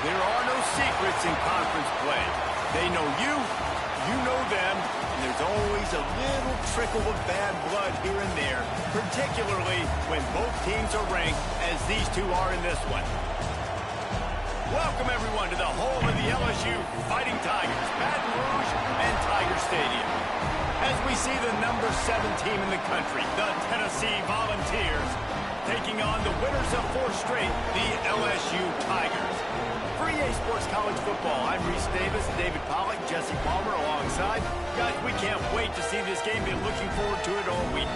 There are no secrets in conference play. They know you, you know them, and there's always a little trickle of bad blood here and there, particularly when both teams are ranked as these two are in this one. Welcome, everyone, to the home of the LSU Fighting Tigers, Baton Rouge and Tiger Stadium. As we see the number 7 team in the country, the Tennessee Volunteers, taking on the winners of 4 straight, the LSU Tigers. For EA Sports College Football, I'm Reese Davis, David Pollack, Jesse Palmer alongside. Guys, we can't wait to see this game. Been looking forward to it all week.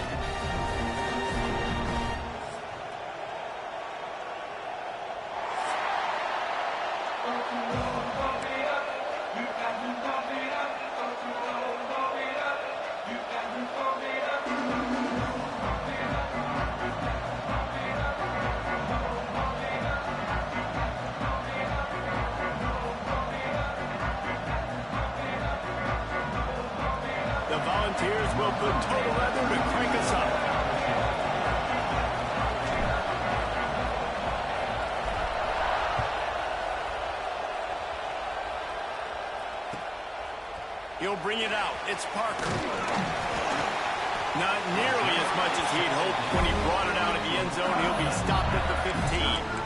The Volunteers will put total leather to crank us up. He'll bring it out. It's Parker. Not nearly as much as he'd hoped when he brought it out of the end zone. He'll be stopped at the 15.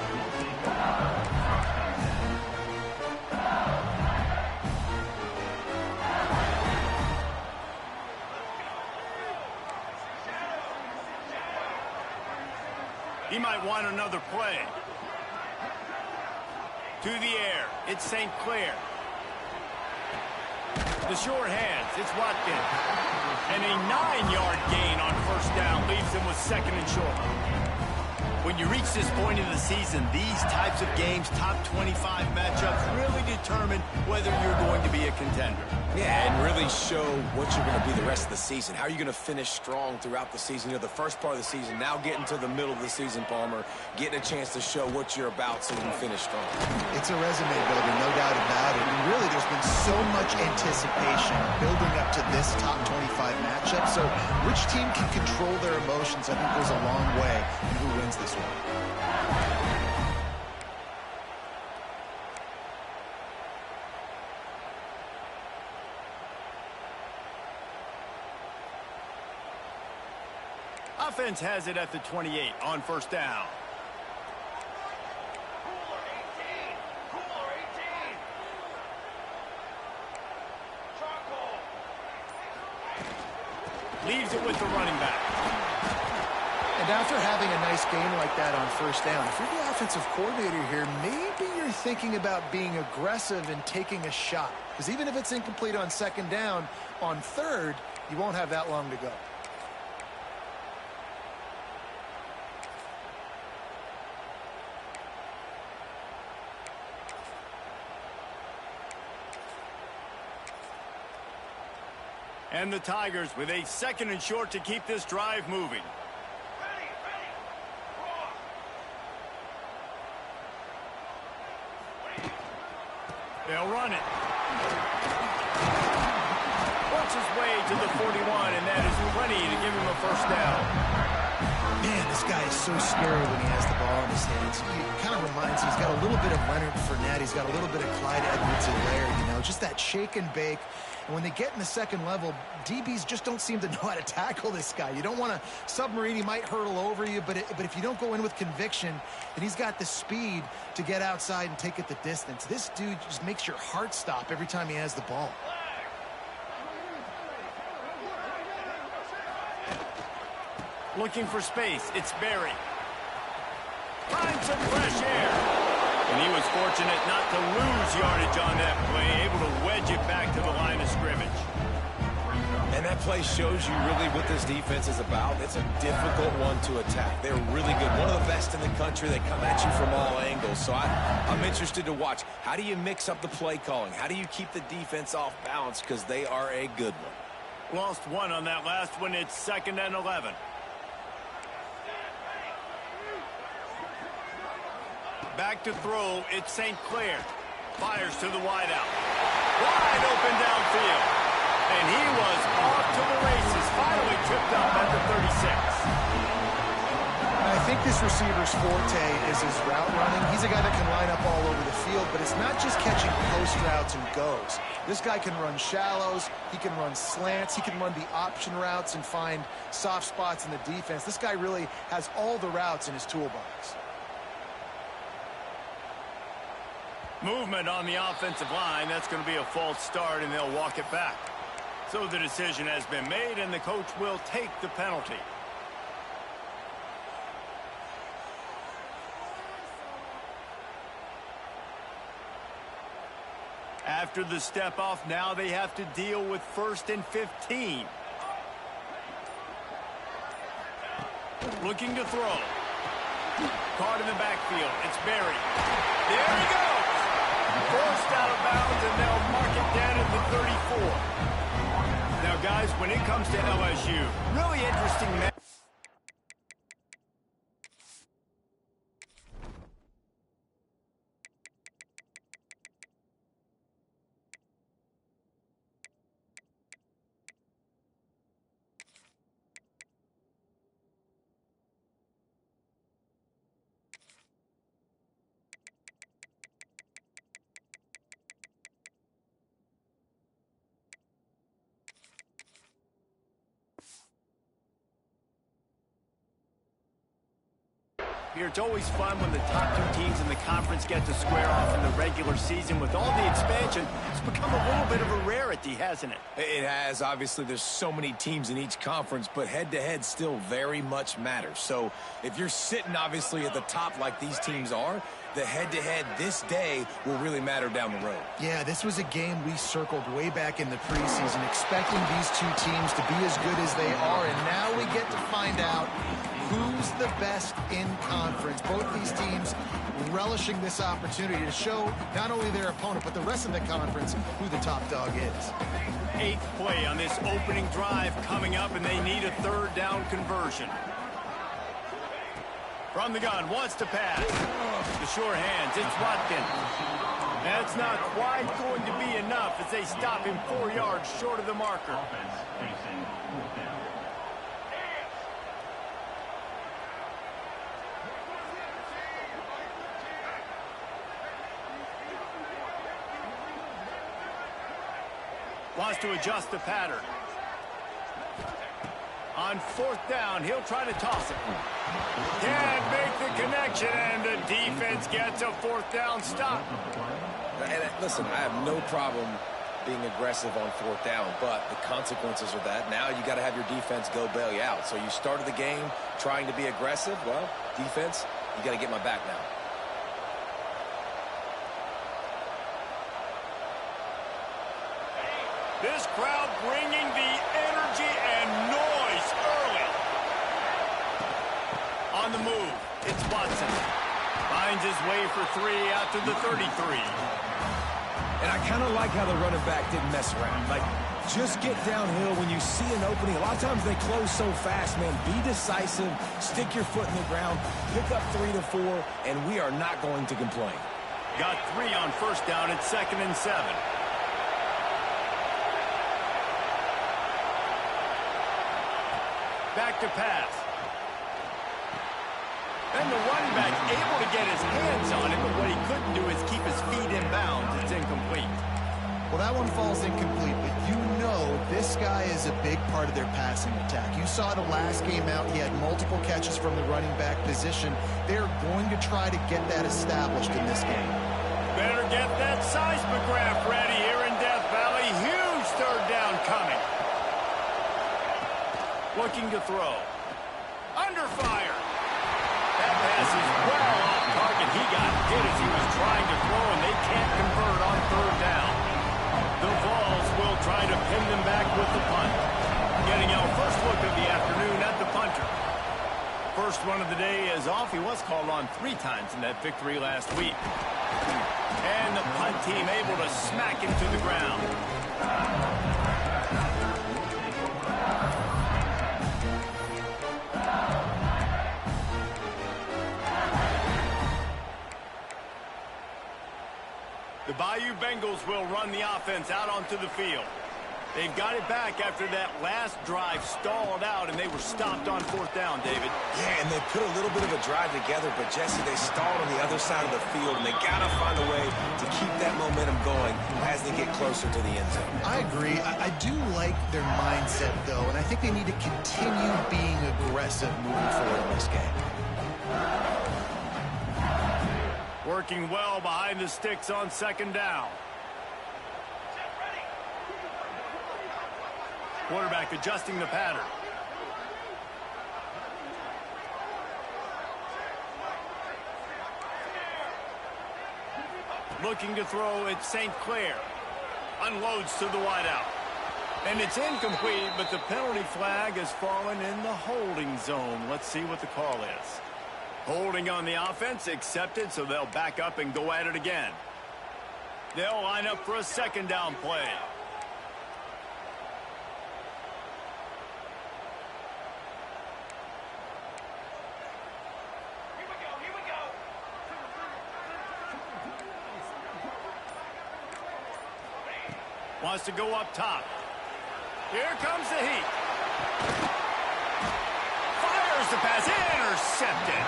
He might want another play. To the air. It's St. Clair. The short hands. It's Watkins. And a 9-yard gain on first down leaves him with 2nd and short. When you reach this point in the season, these types of games, top 25 matchups, really determine whether you're going to be a contender. Yeah, and really show what you're going to be the rest of the season. How are you going to finish strong throughout the season? You know, the first part of the season, now getting to the middle of the season, Palmer, getting a chance to show what you're about so you can finish strong. It's a resume builder, no doubt about it. And really, there's been so much anticipation building up to this top 25 matchup. So which team can control their emotions, I think, goes a long way in who wins this one. Offense has it at the 28 on first down. Leaves it with the running back. And after having a nice game like that on first down, if you're the offensive coordinator here, maybe you're thinking about being aggressive and taking a shot. Because even if it's incomplete on 2nd down, on 3rd, you won't have that long to go. And the Tigers with a 2nd and short to keep this drive moving. They'll run it. Works his way to the 41, and that is plenty to give him a first down. Man, this guy is so scary when he has the ball in his hands. He kind of reminds me, he's got a little bit of Leonard Fournette. He's got a little bit of Clyde Edwards-Helaire, you know, just that shake and bake. And when they get in the 2nd level, DBs just don't seem to know how to tackle this guy. You don't want to submarine. He might hurtle over you, but if you don't go in with conviction, then he's got the speed to get outside and take it the distance. This dude just makes your heart stop every time he has the ball. Looking for space. It's Berry. Find some fresh air. And he was fortunate not to lose yardage on that play, able to wedge it back to the line of scrimmage. And that play shows you really what this defense is about. It's a difficult one to attack. They're really good. One of the best in the country. They come at you from all angles. So I'm interested to watch. How do you mix up the play calling? How do you keep the defense off balance? Because they are a good one. Lost one on that last one. It's 2nd and 11. Back to throw. It's St. Clair. Fires to the wideout. Wide open downfield. And he was off to the races. Finally tripped up at the 36. I think this receiver's forte is his route running. He's a guy that can line up all over the field, but it's not just catching post routes and goes. This guy can run shallows, he can run slants, he can run the option routes and find soft spots in the defense. This guy really has all the routes in his toolbox. Movement on the offensive line. That's going to be a false start, and they'll walk it back. So the decision has been made, and the coach will take the penalty. After the step off, now they have to deal with 1st and 15. Looking to throw. Caught in the backfield. It's Berry. There he goes. Forced out of bounds, and they'll mark it down at the 34. Now, guys, when it comes to LSU, really interesting match. Here, it's always fun when the top two teams in the conference get to square off in the regular season. With all the expansion, it's become a little bit of a rarity, hasn't it? It has. Obviously, there's so many teams in each conference, but head-to-head still very much matters. So if you're sitting, obviously, at the top like these teams are, the head-to-head this day will really matter down the road. Yeah, this was a game we circled way back in the preseason, expecting these two teams to be as good as they are, and now we get to find out who's the best in conference. Both these teams relishing this opportunity to show not only their opponent, but the rest of the conference who the top dog is. 8th play on this opening drive coming up, and they need a 3rd down conversion. From the gun, wants to pass. The sure hands, it's Watkins. That's not quite going to be enough as they stop him 4 yards short of the marker. Wants to adjust the pattern. On 4th down, he'll try to toss it. Can't make the connection, and the defense gets a 4th down stop. And listen, I have no problem being aggressive on 4th down, but the consequences are that now you got to have your defense go bail you out. So you started the game trying to be aggressive. Well, defense, you got to get my back now. This crowd bringing the energy and noise early. On the move, it's Watson. Finds his way for 3 out to the 33. And I kind of like how the running back didn't mess around. Like, just get downhill when you see an opening. A lot of times they close so fast, man. Be decisive, stick your foot in the ground, pick up 3 to 4, and we are not going to complain. Got 3 on 1st down at 2nd and 7. Back to pass. And the running back able to get his hands on it, but what he couldn't do is keep his feet in bounds. It's incomplete. Well, that one falls incomplete, but you know this guy is a big part of their passing attack. You saw the last game out, he had multiple catches from the running back position. They're going to try to get that established in this game. Better get that seismograph ready here in Death Valley. Huge 3rd down coming. Looking to throw. Under fire. That pass is well off target. He got hit as he was trying to throw, and they can't convert on 3rd down. The Vols will try to pin them back with the punt. Getting our first look of the afternoon at the punter. First one of the day is off. He was called on 3 times in that victory last week. And the punt team able to smack him to the ground. The Bayou Bengals will run the offense out onto the field. They've got it back after that last drive stalled out, and they were stopped on 4th down, David. Yeah, and they put a little bit of a drive together, but, Jesse, they stalled on the other side of the field, and they got to find a way to keep that momentum going as they get closer to the end zone. I agree. I do like their mindset, though, and I think they need to continue being aggressive moving forward in this game. Working well behind the sticks on 2nd down. Quarterback adjusting the pattern. Looking to throw at St. Clair. Unloads to the wideout. And it's incomplete, but the penalty flag has fallen in the holding zone. Let's see what the call is. Holding on the offense, accepted, so they'll back up and go at it again. They'll line up for a 2nd down play. Wants to go up top. Here comes the heat. Fires the pass. Intercepted.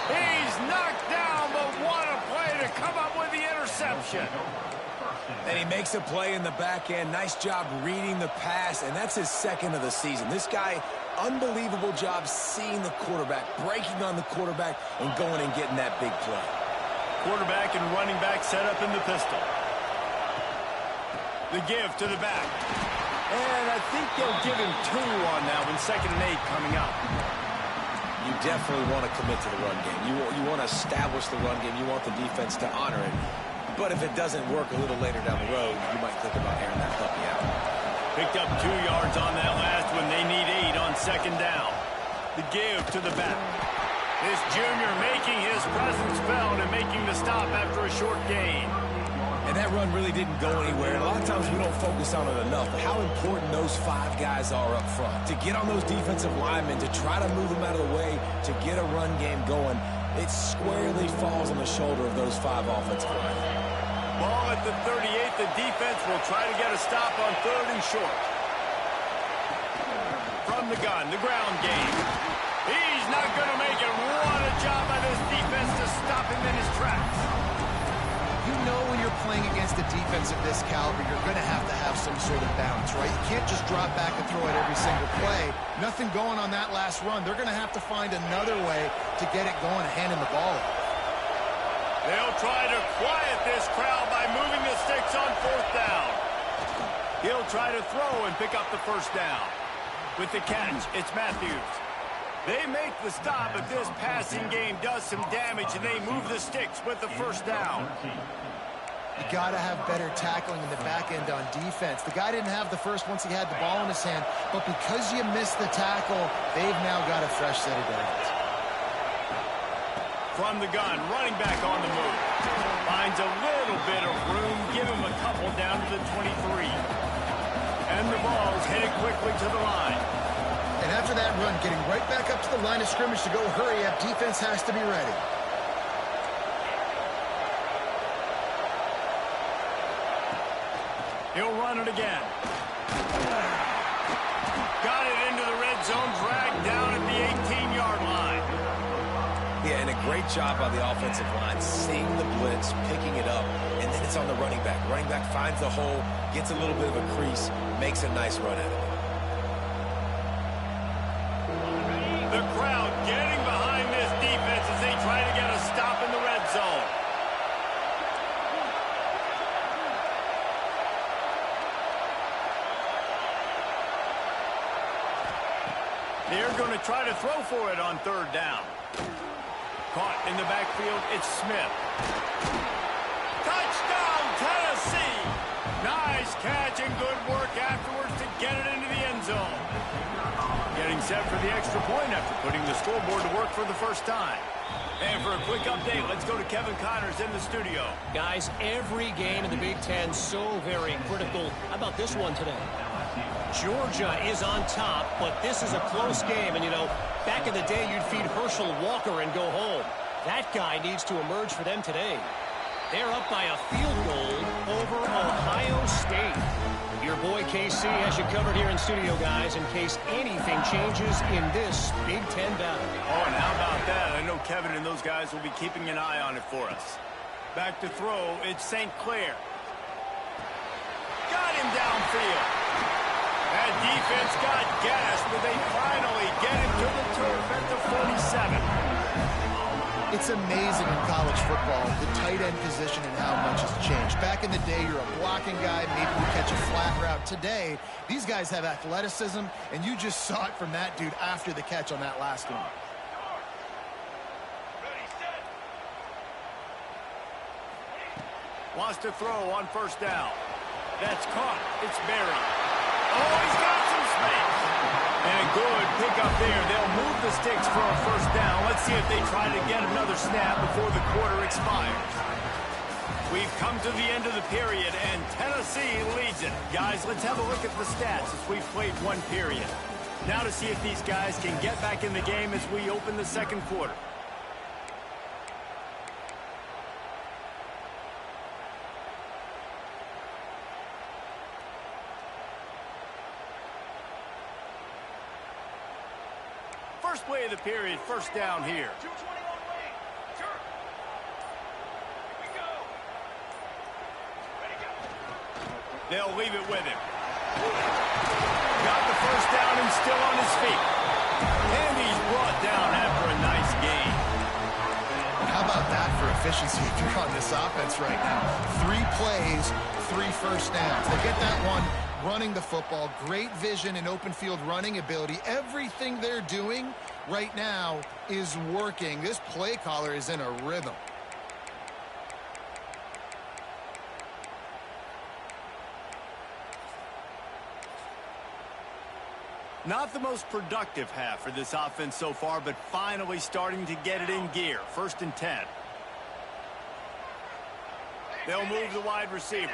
He's knocked down, but what a play to come up with the interception. And he makes a play in the back end. Nice job reading the pass, and that's his 2nd of the season. This guy, unbelievable job seeing the quarterback, breaking on the quarterback, and going and getting that big play. Quarterback and running back set up in the pistol. The give to the back. And I think they'll give him 2 on that one. 2nd and 8 coming up. You definitely want to commit to the run game. You want to establish the run game. You want the defense to honor it. But if it doesn't work a little later down the road, you might think about airing that puppy out. Picked up 2 yards on that last one. They need 8 on 2nd down. The give to the back. This junior making his presence felt and making the stop after a short gain. And that run really didn't go anywhere. And a lot of times we don't focus on it enough, but how important those 5 guys are up front. To get on those defensive linemen, to try to move them out of the way, to get a run game going, it squarely falls on the shoulder of those 5 offensive linemen. Ball at the 38. The defense will try to get a stop on 3rd and short. From the gun, the ground game. He's not going to make it. What a job by this defense to stop him in his tracks. You know when you're playing against a defense of this caliber, you're going to have some sort of balance, right? You can't just drop back and throw it every single play. Nothing going on that last run. They're going to have to find another way to get it going and handing the ball off. They'll try to quiet this crowd by moving the sticks on 4th down. He'll try to throw and pick up the 1st down. With the catch, it's Matthews. They make the stop, but this passing game does some damage, and they move the sticks with the 1st down. You got to have better tackling in the back end on defense. The guy didn't have the first once he had the ball in his hand, but because you missed the tackle, they've now got a fresh set of downs. From the gun, running back on the move. Finds a little bit of room, give him a couple down to the 23. And the ball's headed quickly to the line. And after that run, getting right back up to the line of scrimmage to go hurry up, defense has to be ready. He'll run it again. Got it into the red zone, dragged down at the 18-yard line. Yeah, and a great job by the offensive line, seeing the blitz, picking it up, and then it's on the running back. Running back finds the hole, gets a little bit of a crease, makes a nice run at it. The crowd getting behind this defense as they try to get a stop in the red zone. They're going to try to throw for it on 3rd down. Caught in the backfield, it's Smith. Touchdown, Tennessee! Nice catch and good work afterwards to get it into the end zone. Getting set for the extra point after putting the scoreboard to work for the 1st time. And for a quick update, let's go to Kevin Connors in the studio. Guys, every game in the Big Ten so very critical. How about this one today? Georgia is on top, but this is a close game. And, you know, back in the day, you'd feed Herschel Walker and go home. That guy needs to emerge for them today. They're up by a field goal over Ohio State. Your boy KC has you covered here in studio, guys, in case anything changes in this Big Ten battle. Oh, and how about that? I know Kevin and those guys will be keeping an eye on it for us. Back to throw, it's St. Clair. Got him downfield. That defense got gassed, but they finally get him to the turf at the 47. It's amazing in college football, the tight end position and how much has changed. Back in the day, you're a blocking guy, maybe you catch a flat route. Today, these guys have athleticism, and you just saw it from that dude after the catch on that last one. Wants to throw on first down. That's caught. It's buried. Oh, he's got some space. And a good pickup there. They'll move the sticks for a first down. Let's see if they try to get another snap before the quarter expires. We've come to the end of the period, and Tennessee leads it. Guys, let's have a look at the stats as we've played one period. Now to see if these guys can get back in the game as we open the second quarter. First play of the period, first down here. They'll leave it with him. Got the first down and still on his feet. And he's brought down after a nice gain. How about that for efficiency if you're on this offense right now? 3 plays, 3 first downs. They get that one running the football, great vision and open field running ability. Everything they're doing right now is working. This play caller is in a rhythm. Not the most productive half for this offense so far, but finally starting to get it in gear. 1st and 10. They'll move the wide receiver.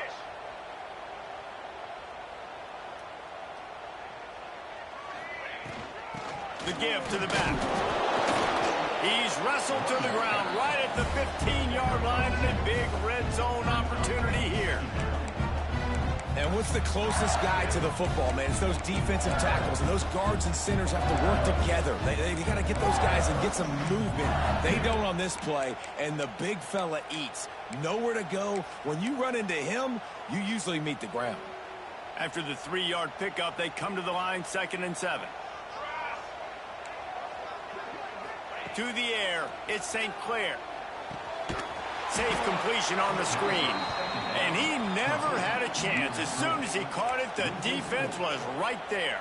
The give to the back. He's wrestled to the ground right at the 15-yard line, and a big red zone opportunity here. And what's the closest guy to the football, man? It's those defensive tackles, and those guards and centers have to work together. They got to get those guys and get some movement. They don't on this play, and the big fella eats. Nowhere to go. When you run into him, you usually meet the ground. After the 3-yard pickup, they come to the line, 2nd and 7. To the air, it's St. Clair. Safe completion on the screen. And he never had a chance. As soon as he caught it, the defense was right there.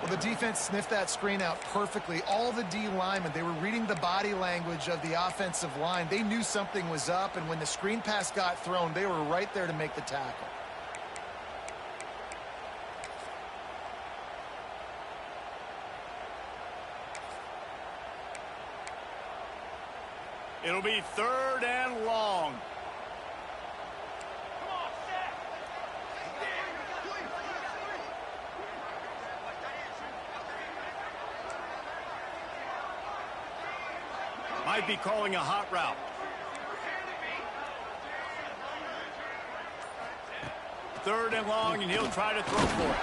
Well, the defense sniffed that screen out perfectly. All the D linemen, they were reading the body language of the offensive line. They knew something was up, and when the screen pass got thrown, they were right there to make the tackle. It'll be 3rd and long. Might be calling a hot route. Third and long, and he'll try to throw for it.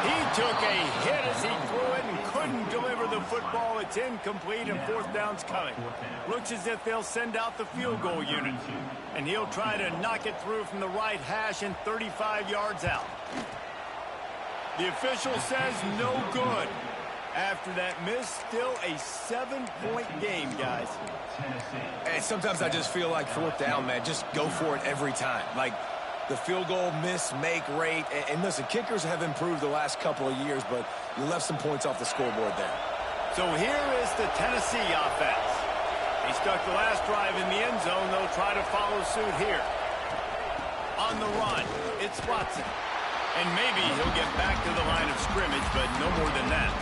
He took a hit as he threw it and couldn't deliver the football. It's incomplete, and 4th down's coming. Looks as if they'll send out the field goal unit. And he'll try to knock it through from the right hash and 35 yards out. The official says no good. After that miss, still a 7-point game, guys. And sometimes I just feel like 4th down, man, just go for it every time. Like, the field goal miss, make rate. And listen, kickers have improved the last couple of years, but you left some points off the scoreboard there. So here is the Tennessee offense. He stuck the last drive in the end zone. They'll try to follow suit here. On the run, it's Watson. And maybe he'll get back to the line of scrimmage, but no more than that.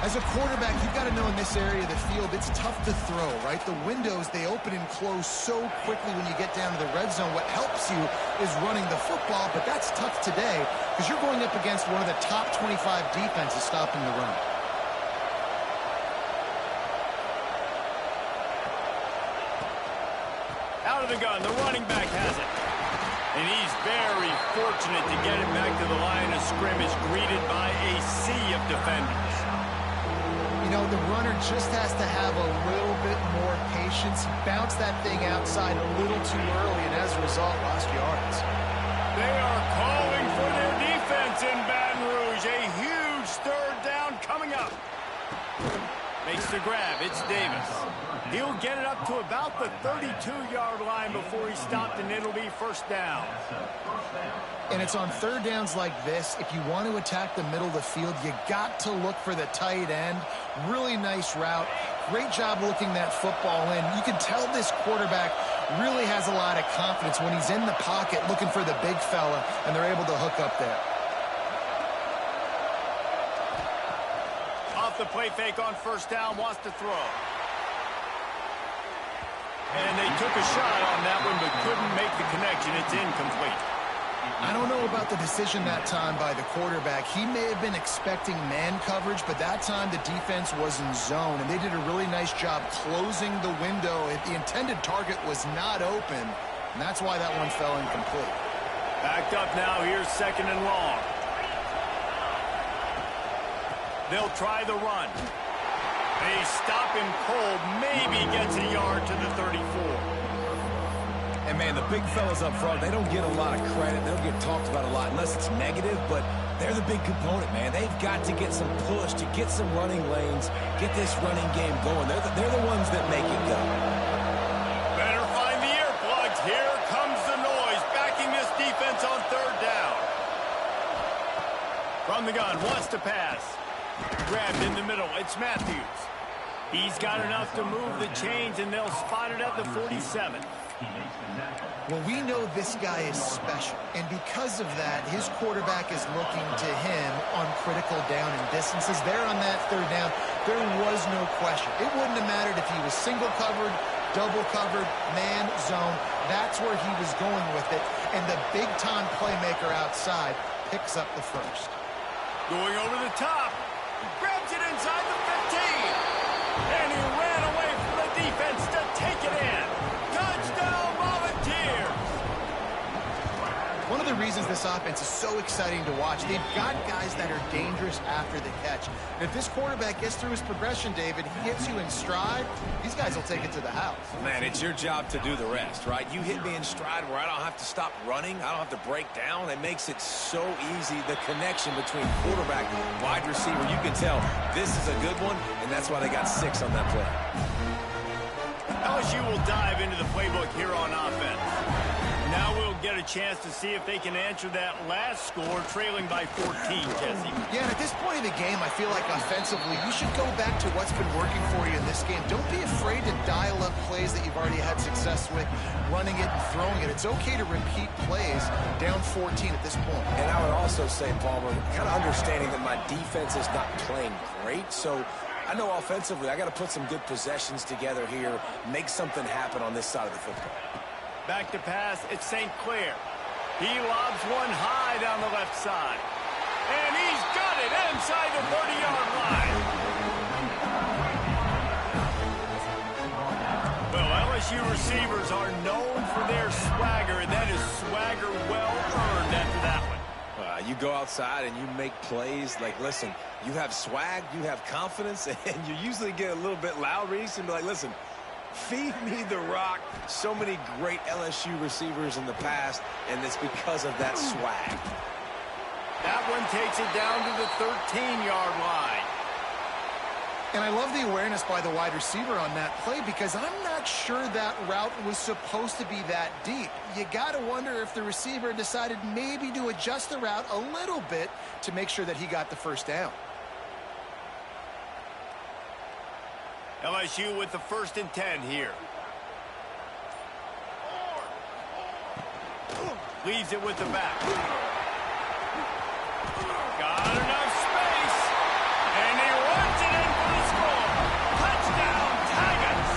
As a quarterback, you've got to know in this area of the field, it's tough to throw, right? The windows, they open and close so quickly when you get down to the red zone. What helps you is running the football, but that's tough today because you're going up against one of the top 25 defenses stopping the run. Out of the gun, the running back has it. And he's very fortunate to get it back to the line of scrimmage, greeted by a sea of defenders. You know, the runner just has to have a little bit more patience. He bounced that thing outside a little too early, and as a result, lost yards. They are calling for their defense in Baton Rouge. A huge third down coming up. Makes the grab. It's Davis. He'll get it up to about the 32-yard line before he's stopped, and it'll be first down. And it's on third downs like this. If you want to attack the middle of the field, you got to look for the tight end. Really nice route. Great job looking that football in. You can tell this quarterback really has a lot of confidence when he's in the pocket looking for the big fella, and they're able to hook up there. Off the play fake on first down, wants to throw. And they took a shot on that one, but couldn't make the connection. It's incomplete. I don't know about the decision that time by the quarterback. He may have been expecting man coverage, but that time the defense was in zone, and they did a really nice job closing the window. The intended target was not open, and that's why that one fell incomplete. Backed up now. Here's second and long. They'll try the run. They stop him cold. Maybe gets a yard to the 34. And, man, the big fellas up front, they don't get a lot of credit. They don't get talked about a lot unless it's negative, but they're the big component, man. They've got to get some push, to get some running lanes, get this running game going. They're the ones that make it go. Better find the earplugs. Here comes the noise, backing this defense on third down. From the gun, wants to pass. Grabbed in the middle. It's Matthews. He's got enough to move the chains, and they'll spot it at the 47. Well, we know this guy is special, and because of that, his quarterback is looking to him on critical down and distances. There on that third down, there was no question. It wouldn't have mattered if he was single covered, double covered, man, zone. That's where he was going with it, and the big-time playmaker outside picks up the first. Going over the top. Grabs it inside the 15. And he ran away from the defense to take it in. Touchdown, Volunteers. One of the reasons this offense is so exciting to watch, they've got guys that are dangerous after the catch. And if this quarterback gets through his progression, David, he gets you in stride, these guys will take it to the house. Man, it's your job to do the rest, right? You hit me in stride where I don't have to stop running. I don't have to break down. It makes it so easy. The connection between quarterback and wide receiver, you can tell this is a good one, and that's why they got 6 on that play. LSU will dive into the playbook here on offense. Now we'll get a chance to see if they can answer that last score, trailing by 14, Jesse. Yeah, and at this point in the game, I feel like offensively, you should go back to what's been working for you in this game. Don't be afraid to dial up plays that you've already had success with, running it and throwing it. It's okay to repeat plays down 14 at this point. And I would also say, Palmer, kind of understanding that my defense is not playing great, so I know offensively I got to put some good possessions together here, make something happen on this side of the football. Back to pass, it's St. Clair. He lobs one high down the left side. And he's got it inside the 30-yard line. Well, LSU receivers are known for their swagger, and that is swagger well earned after that one. You go outside and you make plays. Like, listen, you have swag, you have confidence, and you usually get a little bit loud, Reese, and be like, listen, feed me the rock. So many great LSU receivers in the past, and it's because of that swag. That one takes it down to the 13-yard line. And I love the awareness by the wide receiver on that play because I'm not sure that route was supposed to be that deep. You got to wonder if the receiver decided maybe to adjust the route a little bit to make sure that he got the first down. LSU with the 1st and 10 here. Leaves it with the back. Got enough space. And he runs it in for the score. Touchdown, Tigers.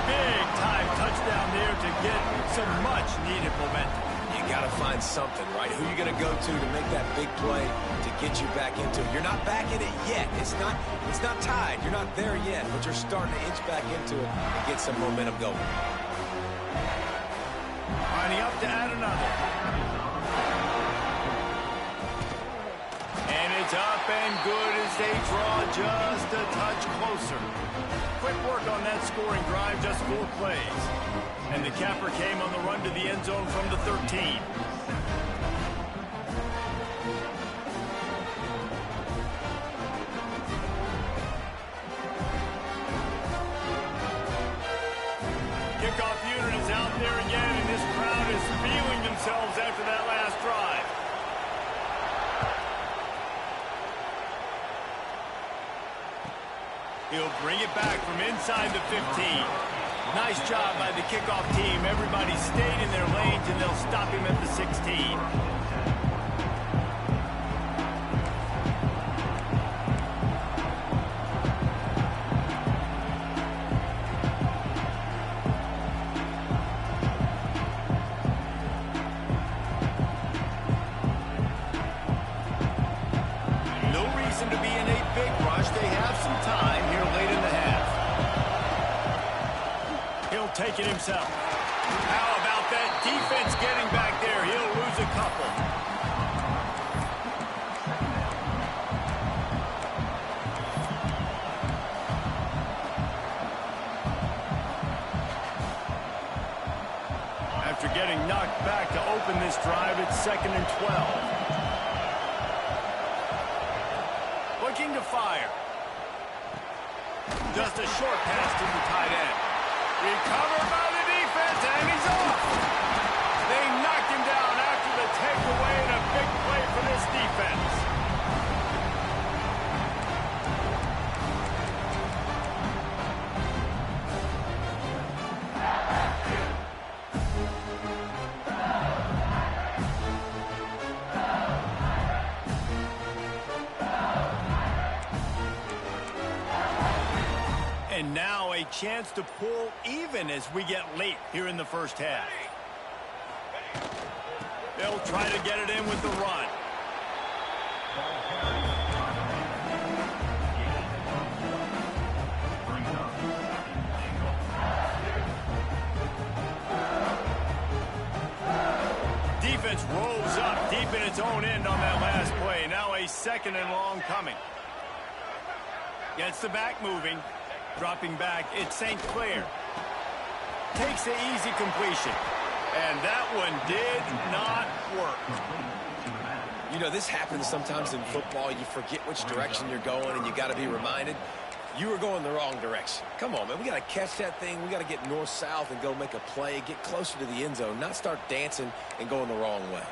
Big time touchdown there to get some much needed momentum. You got to find something, right? Who are you going to go to make that big play to get you back into it? You're not back in it yet. It's not tied. You're not there yet, but you're starting to inch back into it and get some momentum going. Lining up to add another. And it's up and good as they draw just a touch closer. Quick work on that scoring drive, just 4 plays. And the capper came on the run to the end zone from the 13. Kickoff unit is out there again, and this crowd is feeling themselves after that last drive. He'll bring it back from inside the 15. Nice job by the kickoff team. Everybody stayed in their lanes, and they'll stop him at the 16. To be in a big rush. They have some time here late in the half. He'll take it himself. How about that defense getting back there? He'll lose a couple. After getting knocked back to open this drive, it's 2nd and 12. Looking to fire. Just a short pass to the tight end. Recovered by the defense, and he's off. They knocked him down after the takeaway, and a big play for this defense. And now a chance to pull even as we get late here in the first half. They'll try to get it in with the run. Defense rolls up deep in its own end on that last play. Now a 2nd and long coming. Gets the back moving. Dropping back, it's St. Clair. Takes the easy completion. And that one did not work. You know, this happens sometimes in football. You forget which direction you're going, and you got to be reminded, you were going the wrong direction. Come on, man. We got to catch that thing. We got to get north-south and go make a play, get closer to the end zone, not start dancing and going the wrong way.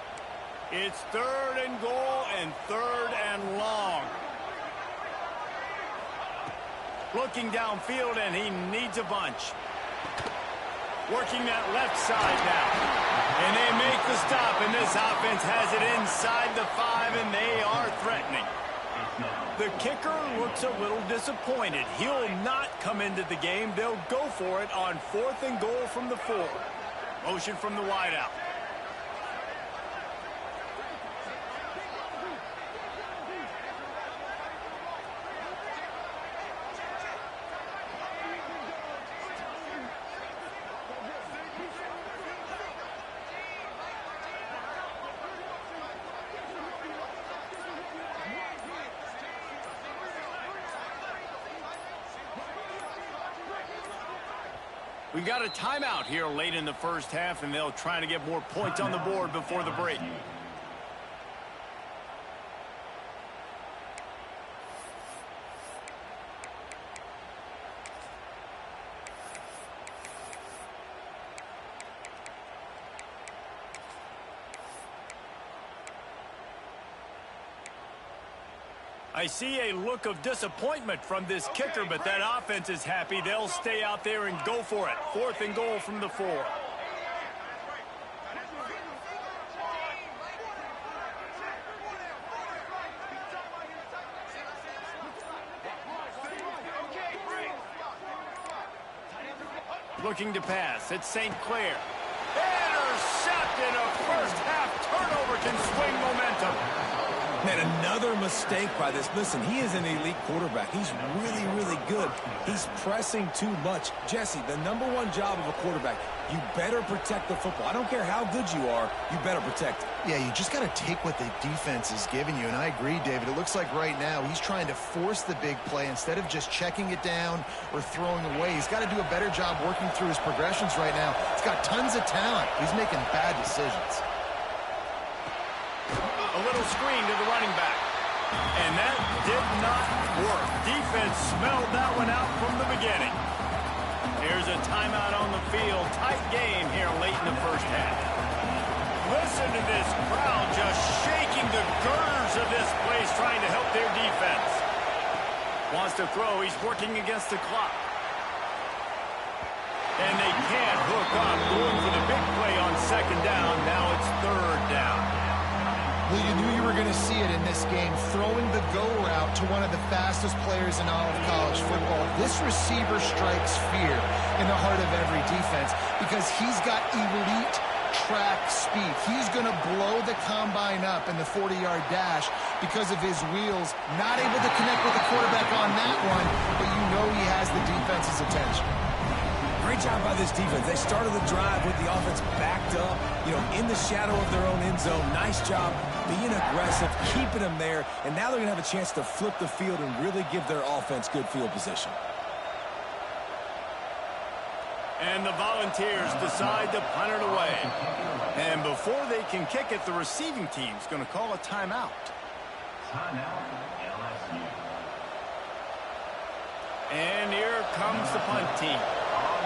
It's 3rd and goal and 3rd and long. Looking downfield, and he needs a bunch. Working that left side now. And they make the stop, and this offense has it inside the 5, and they are threatening. The kicker looks a little disappointed. He'll not come into the game. They'll go for it on 4th and goal from the 4. Motion from the wideout. We got a timeout here late in the first half, and they'll try to get more points on the board before the break. I see a look of disappointment from this kicker, but that offense is happy. They'll stay out there and go for it. 4th and goal from the 4. Looking to pass. It's St. Clair. Intercepted. A first half turnover can swing momentum. Man, another mistake by this. Listen, he is an elite quarterback. He's really, really good. He's pressing too much. Jesse, the #1 job of a quarterback, you better protect the football. I don't care how good you are, you better protect it. Yeah, you just got to take what the defense is giving you, and I agree, David. It looks like right now he's trying to force the big play instead of just checking it down or throwing away. He's got to do a better job working through his progressions right now. He's got tons of talent. He's making bad decisions. A little screen to the running back. And that did not work. Defense smelled that one out from the beginning. Here's a timeout on the field. Tight game here late in the first half. Listen to this crowd just shaking the girders of this place trying to help their defense. Wants to throw. He's working against the clock. And they can't hook up. Going for the big play on second down. Now it's third down. Well, you knew you were going to see it in this game, throwing the go route to one of the fastest players in all of college football. This receiver strikes fear in the heart of every defense because he's got elite track speed. He's going to blow the combine up in the 40-yard dash because of his wheels. Not able to connect with the quarterback on that one, but you know he has the defense's attention. Great job by this defense. They started the drive with the offense backed up, in the shadow of their own end zone. Nice job being aggressive, keeping them there, and now they're going to have a chance to flip the field and really give their offense good field position. And the Volunteers decide to punt it away. And before they can kick it, the receiving team's going to call a timeout. And here comes the punt team.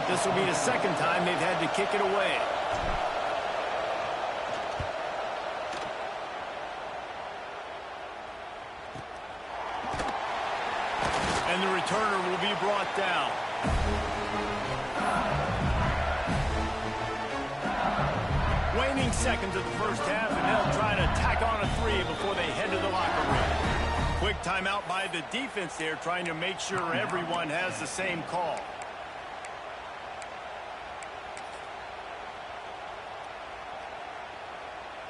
This will be the second time they've had to kick it away. And the returner will be brought down. Waning seconds of the first half, and they'll try to tack on a 3 before they head to the locker room. Quick timeout by the defense there, trying to make sure everyone has the same call.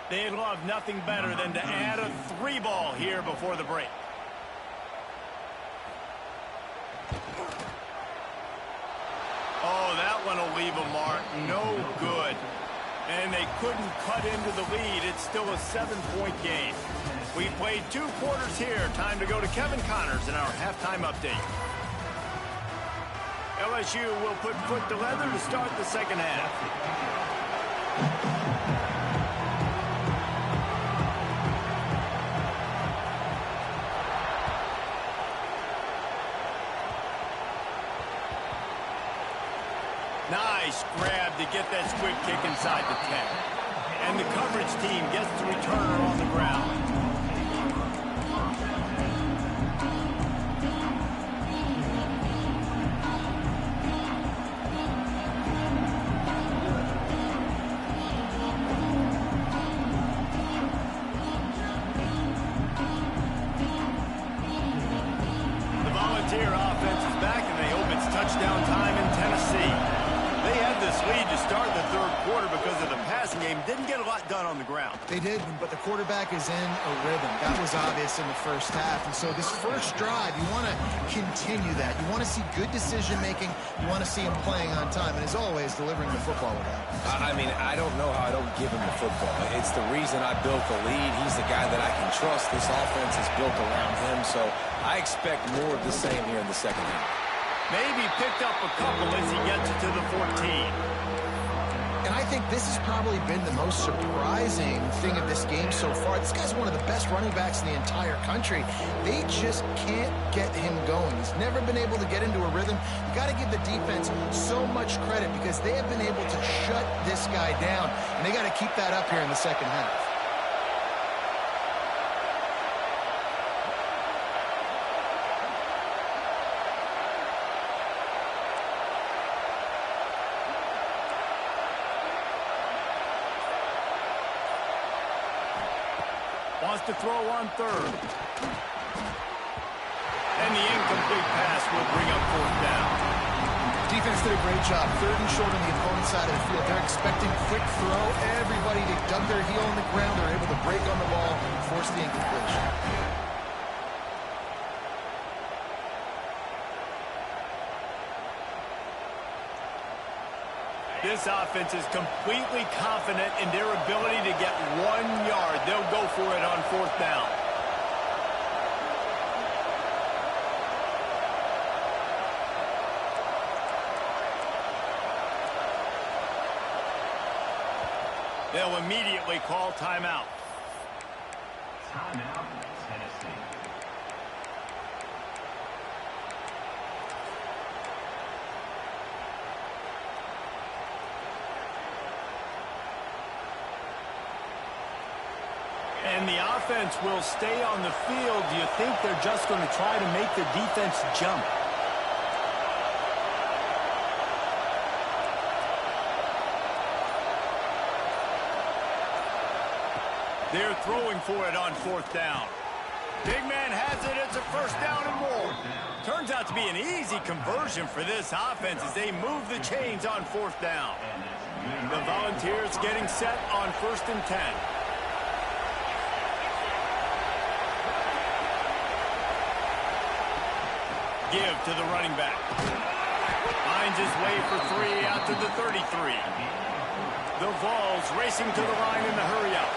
They'd love nothing better than to add a 3 ball here before the break. Oh, that one will leave a mark. No good. And they couldn't cut into the lead. It's still a 7-point game. We played 2 quarters here. Time to go to Kevin Connors in our halftime update. LSU will put foot to leather to start the second half. Nice grab to get that squib kick inside the 10. And the coverage team gets the returner on the ground. The Volunteer offense is back, and they hope it's touchdown time in Tennessee. They had this lead to start the third quarter because of the passing game. Didn't get a lot done on the ground. They did, but the quarterback is in a rhythm. That was obvious in the first half. And so this first drive, you want to continue that. You want to see good decision-making. You want to see him playing on time. And as always, delivering the football with that. I don't know how I don't give him the football. It's the reason I built the lead. He's the guy that I can trust. This offense is built around him. So I expect more of the same here in the second half. Maybe picked up a couple as he gets it to the 14. And I think this has probably been the most surprising thing of this game so far. This guy's one of the best running backs in the entire country. They just can't get him going. He's never been able to get into a rhythm. You got to give the defense so much credit because they have been able to shut this guy down. And they got to keep that up here in the second half. Wants to throw on third. And the incomplete pass will bring up fourth down. defense did a great job. 3rd and short on the opponent's side of the field. They're expecting quick throw. Everybody dug their heel on the ground. They're able to break on the ball and force the incompletion. This offense is completely confident in their ability to get 1 yard. They'll go for it on 4th down. They'll immediately call timeout. Timeout, Tennessee. And the offense will stay on the field. Do you think they're just going to try to make the defense jump? They're throwing for it on 4th down. Big man has it. It's a 1st down and more. Turns out to be an easy conversion for this offense as they move the chains on 4th down. The Volunteers getting set on 1st and 10. Give to the running back. Finds his way for 3 out to the 33. The Vols racing to the line in the hurry-up.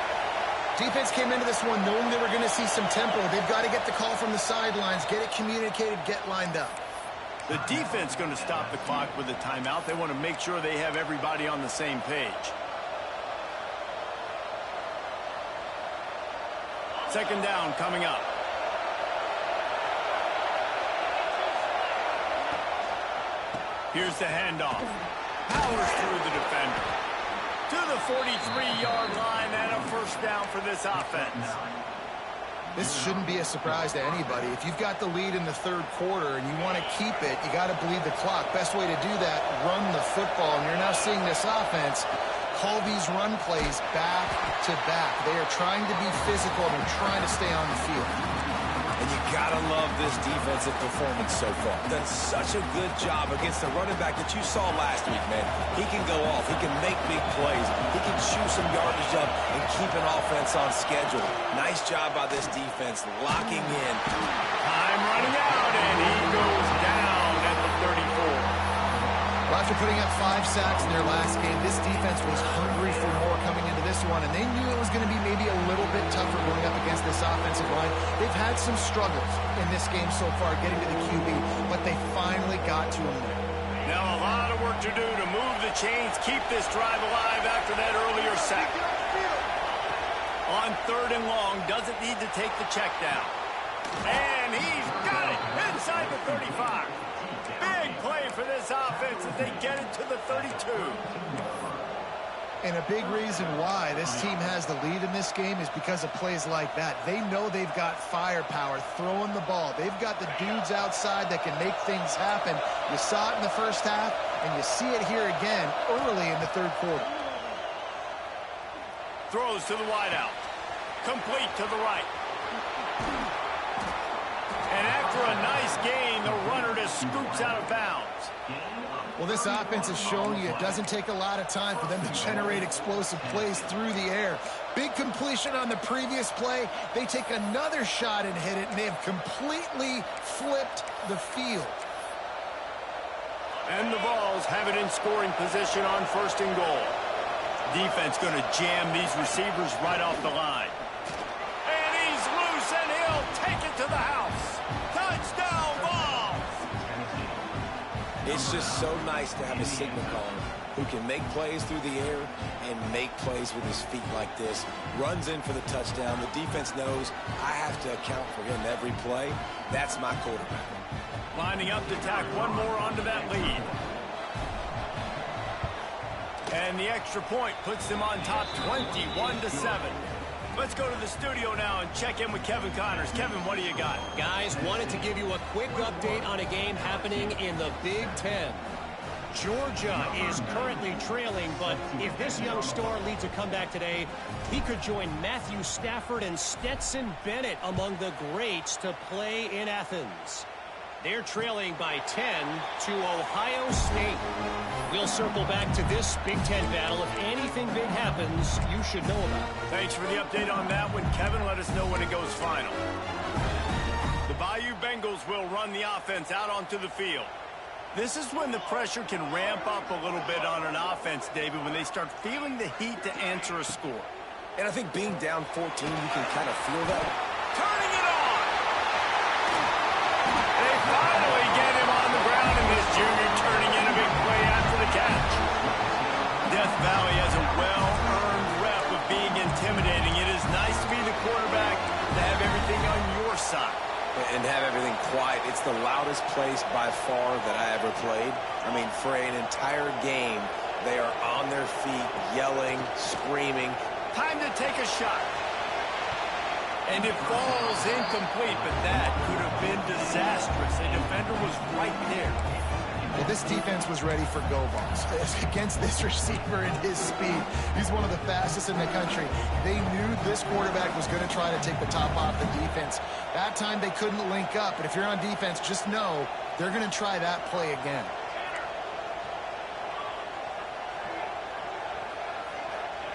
Defense came into this one knowing they were going to see some tempo. They've got to get the call from the sidelines, get it communicated, get lined up. The defense going to stop the clock with a timeout. They want to make sure they have everybody on the same page. 2nd down coming up. Here's the handoff. Powers through the defender. To the 43-yard line and a 1st down for this offense. This shouldn't be a surprise to anybody. If you've got the lead in the 3rd quarter and you want to keep it, you got to bleed the clock. Best way to do that, run the football. And you're now seeing this offense call these run plays back to back. They are trying to be physical and they're trying to stay on the field. And you gotta love this defensive performance so far. Done such a good job against the running back that you saw last week, man. He can go off. He can make big plays. He can chew some yardage up and keep an offense on schedule. Nice job by this defense locking in. Time running out, and he goes down at the 34. Well, after putting up 5 sacks in their last game, this defense was hungry for more coming into this one, and they knew it was going to be maybe a little bit tougher going up against this offensive line. They've had some struggles in this game so far getting to the QB, but they finally got to him there. Now a lot of work to do to move the chains, keep this drive alive after that earlier sack. On 3rd and long, doesn't need to take the check down. And he's got it inside the 35. Big play for this offense as they get it to the 32. And a big reason why this team has the lead in this game is because of plays like that. They know they've got firepower throwing the ball. They've got the dudes outside that can make things happen. You saw it in the 1st half, and you see it here again early in the 3rd quarter. Throws to the wideout. Complete to the right. And after a nice gain, the runner just scoops out of bounds. Well, this offense is showing you it doesn't take a lot of time for them to generate explosive plays through the air. Big completion on the previous play. They take another shot and hit it, and they have completely flipped the field. And the Vols have it in scoring position on 1st and goal. Defense going to jam these receivers right off the line. And he's loose, and he'll take it to the house. Touchdown, Vols! It's just so nice to have a signal caller who can make plays through the air and make plays with his feet like this. Runs in for the touchdown. The defense knows I have to account for him every play. That's my quarterback. Lining up to tack one more onto that lead. And the extra point puts them on top 21-7. Let's go to the studio now and check in with Kevin Connors. Kevin, what do you got? Guys, wanted to give you a quick update on a game happening in the Big Ten. Georgia is currently trailing, but if this young star leads a comeback today, he could join Matthew Stafford and Stetson Bennett among the greats to play in Athens. They're trailing by 10 to Ohio State. We'll circle back to this Big Ten battle. If anything big happens, you should know about it. Thanks for the update on that one, Kevin. Let us know when it goes final. The Bayou Bengals will run the offense out onto the field. This is when the pressure can ramp up a little bit on an offense, David, when they start feeling the heat to answer a score. And I think being down 14, you can kind of feel that. Turning it on! They finally get him on the ground, and this junior turning in a big play after the catch. Death Valley has a well-earned rep of being intimidating. It is nice to be the quarterback, to have everything on your side. And have everything quiet. It's the loudest place by far that I ever played. I mean, for an entire game, they are on their feet, yelling, screaming. Time to take a shot. And it falls incomplete, but that could have been disastrous. A defender was right there. Well, this defense was ready for go balls against this receiver and his speed. He's one of the fastest in the country. They knew this quarterback was going to try to take the top off the defense. That time they couldn't link up, but if you're on defense, just know they're going to try that play again.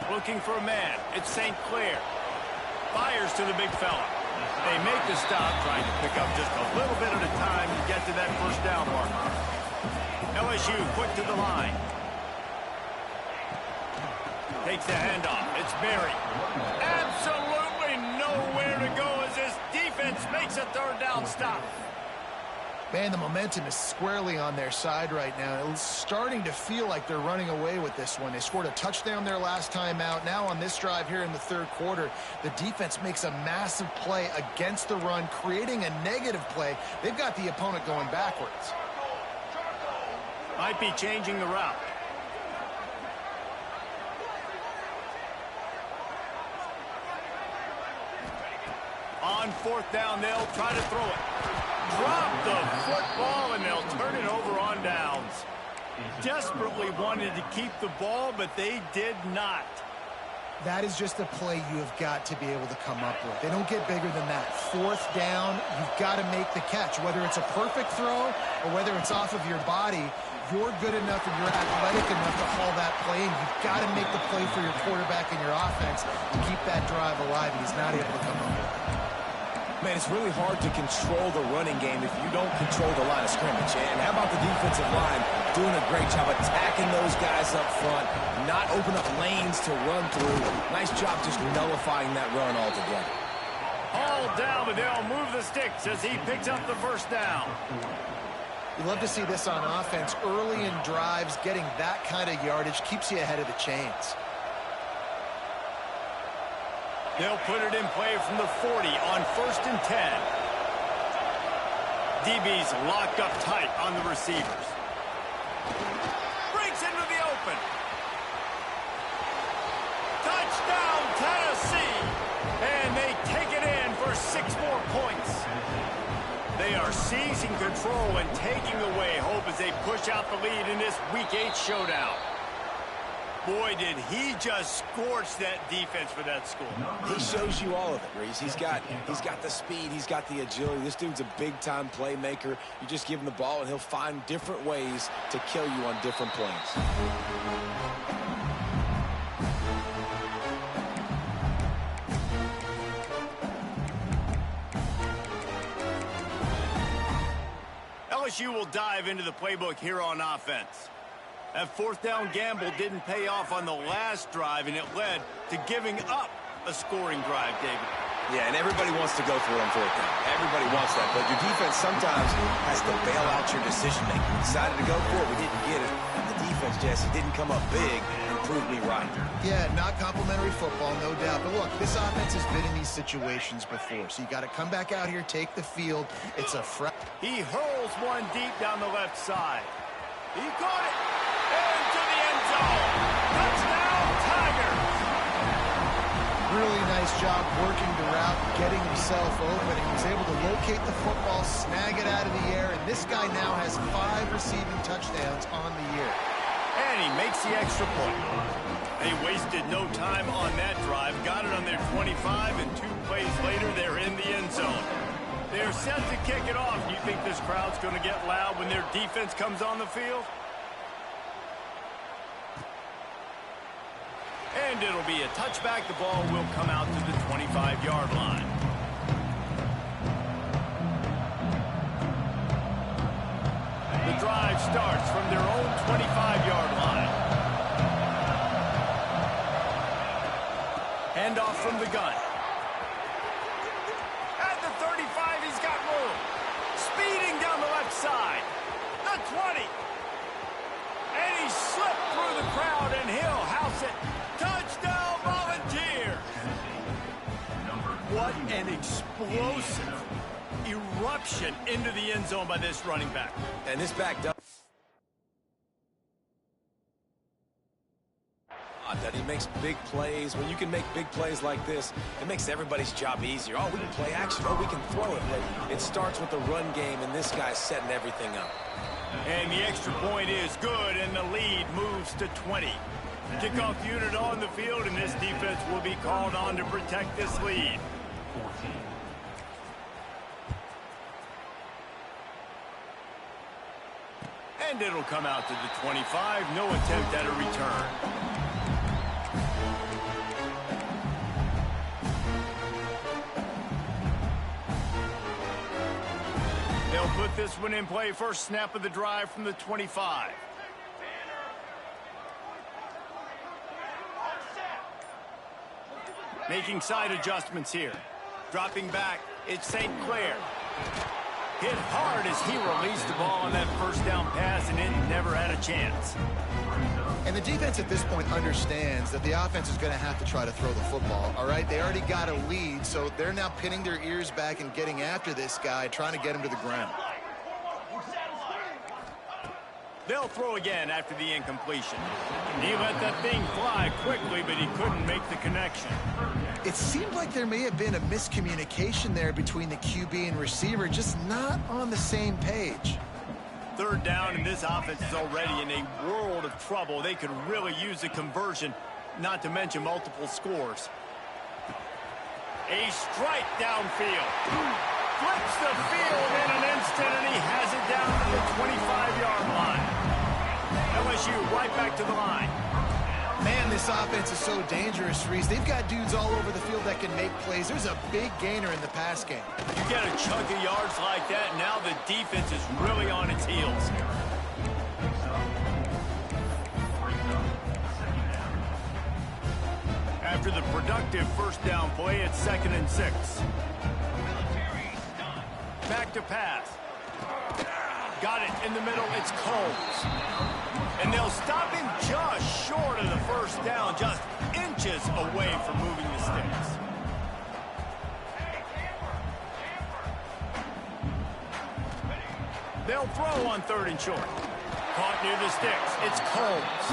Looking for a man. It's St. Clair. Fires to the big fella. They make the stop, trying to pick up just a little bit at a time to get to that first down mark. LSU quick to the line. Takes the handoff. It's Berry. Absolutely nowhere to go as this defense makes a third down stop. Man, the momentum is squarely on their side right now. It's starting to feel like they're running away with this one. They scored a touchdown their last time out. Now on this drive here in the third quarter, the defense makes a massive play against the run, creating a negative play. They've got the opponent going backwards. Might be changing the route. On fourth down, they'll try to throw it. Drop the football, and they'll turn it over on downs. Desperately wanted to keep the ball, but they did not. That is just a play you have got to be able to come up with. They don't get bigger than that. Fourth down, you've got to make the catch. Whether it's a perfect throw or whether it's off of your body, you're good enough and you're athletic enough to haul that play, and you've got to make the play for your quarterback and your offense to keep that drive alive, and he's not able to come up with it. Man, it's really hard to control the running game if you don't control the line of scrimmage. And how about the defensive line doing a great job attacking those guys up front, not open up lanes to run through. Nice job just nullifying that run altogether. All down, but they'll move the sticks as he picks up the first down. You love to see this on offense. Early in drives, getting that kind of yardage keeps you ahead of the chains. They'll put it in play from the 40 on 1st and 10. DB's locked up tight on the receivers. Breaks into the open. Touchdown, Tennessee! And they take it in for 6 more points. They are seizing control and taking away hope as they push out the lead in this Week 8 showdown. Boy, did he just scorch that defense for that score. He shows you all of it, Reese. He's got the speed. He's got the agility. This dude's a big-time playmaker. You just give him the ball, and he'll find different ways to kill you on different plays. LSU will dive into the playbook here on offense. That fourth down gamble didn't pay off on the last drive, and it led to giving up a scoring drive, David. Yeah, and everybody wants to go for it on fourth down. Everybody wants that, but your defense sometimes has to bail out your decision-making. We decided to go for it, we didn't get it. And the defense, Jesse, didn't come up big and prove me right. Yeah, not complimentary football, no doubt. But look, this offense has been in these situations before, so you got to come back out here, take the field. It's a He hurls one deep down the left side. He caught it into the end zone. Touchdown, Tigers! Really nice job working the route, getting himself open. He was able to locate the football, snag it out of the air, and this guy now has 5 receiving touchdowns on the year. And he makes the extra point. They wasted no time on that drive. Got it on their 25, and 2 plays later, they're in the end zone. They're set to kick it off. Do you think this crowd's going to get loud when their defense comes on the field? And it'll be a touchback. The ball will come out to the 25-yard line. The drive starts from their own 25-yard line. Handoff from the gun. At the 35, he's got room. Speeding down the left side. The 20. And he slipped through the crowd, and he'll house it. Touchdown, Volunteers! What an explosive eruption into the end zone by this running back. And this back does that he makes big plays. When you can make big plays like this, it makes everybody's job easier. Oh, we can play action. Oh, we can throw it. But it starts with the run game, and this guy's setting everything up. And the extra point is good, and the lead moves to 20. Kickoff unit on the field, and this defense will be called on to protect this lead. 14. And it'll come out to the 25. No attempt at a return. They'll put this one in play. First snap of the drive from the 25. Making side adjustments here. Dropping back, it's St. Clair. Hit hard as he released the ball on that first down pass, and it never had a chance. And the defense at this point understands that the offense is going to have to try to throw the football, all right? They already got a lead, so they're now pinning their ears back and getting after this guy, trying to get him to the ground. They'll throw again after the incompletion. He let that thing fly quickly, but he couldn't make the connection. It seemed like there may have been a miscommunication there between the QB and receiver, just not on the same page. Third down, and this offense is already in a world of trouble. They could really use a conversion, not to mention multiple scores. A strike downfield. Flips the field in an instant, and he has it down to the 25-yard line. LSU right back to the line. Man, this offense is so dangerous, Reese. They've got dudes all over the field that can make plays. There's a big gainer in the pass game. You get a chunk of yards like that, now the defense is really on its heels. After the productive first down play, it's 2nd and 6. Back to pass. Got it in the middle, it's Combs. And they'll stop him just short of the first down, just inches away from moving the sticks. They'll throw on 3rd and short. Caught near the sticks, it's Combs.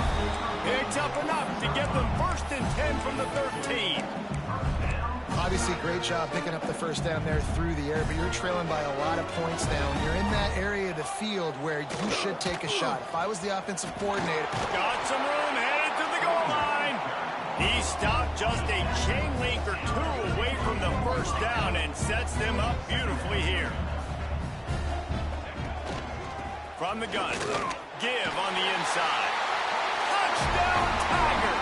Picks up enough to get them 1st and 10 from the 13. Obviously, great job picking up the first down there through the air, but you're trailing by a lot of points now, and you're in that area of the field where you should take a shot. If I was the offensive coordinator... Got some room, headed to the goal line. He stopped just a chain link or two away from the first down and sets them up beautifully here. From the gun, give on the inside. Touchdown, Tiger!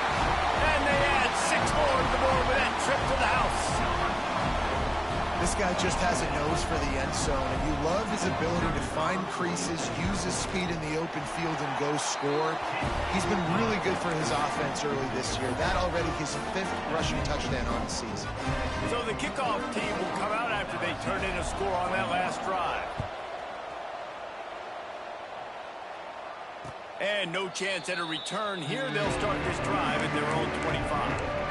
And they add 6 more to the board with that trip to the house. This guy just has a nose for the end zone, and you love his ability to find creases, use his speed in the open field, and go score. He's been really good for his offense early this year. That already his 5th rushing touchdown on the season. So the kickoff team will come out after they turn in a score on that last drive. And no chance at a return here. They'll start this drive at their own 25.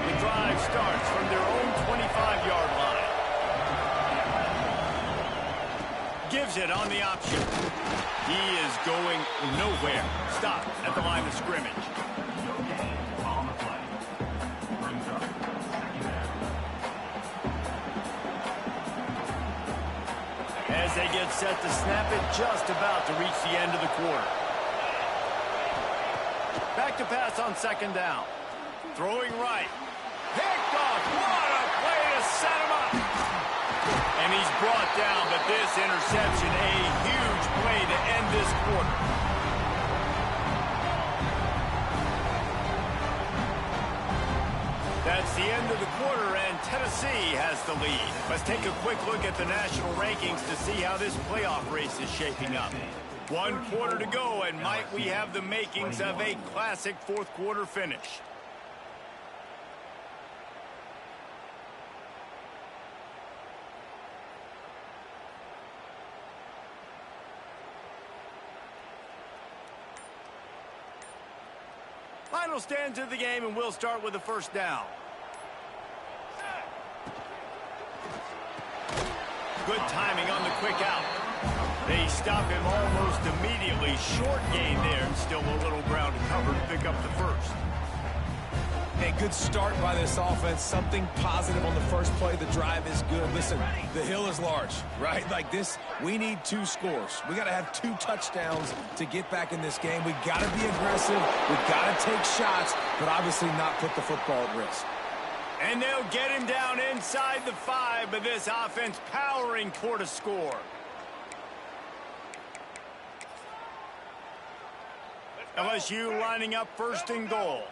The drive starts from their own 25-yard line. Gives it on the option. He is going nowhere. Stop at the line of scrimmage. As they get set to snap it, just about to reach the end of the quarter. Back to pass on second down. Throwing right. Picked off. What a play to set him up. And he's brought down, but this interception, a huge play to end this quarter. That's the end of the quarter, and Tennessee has the lead. Let's take a quick look at the national rankings to see how this playoff race is shaping up. 1 quarter to go, and might we have the makings of a classic fourth quarter finish. Final stands of the game, and we'll start with the first down. Good timing on the quick out. They stop him almost immediately. Short gain there, and still a little ground to cover to pick up the first. Hey, good start by this offense. Something positive on the first play. The drive is good. Listen, the hill is large, right? Like this, we need 2 scores. We got to have 2 touchdowns to get back in this game. We got to be aggressive. We got to take shots, but obviously not put the football at risk. And they'll get him down inside the 5, but this offense powering toward a score. LSU lining up first and goal.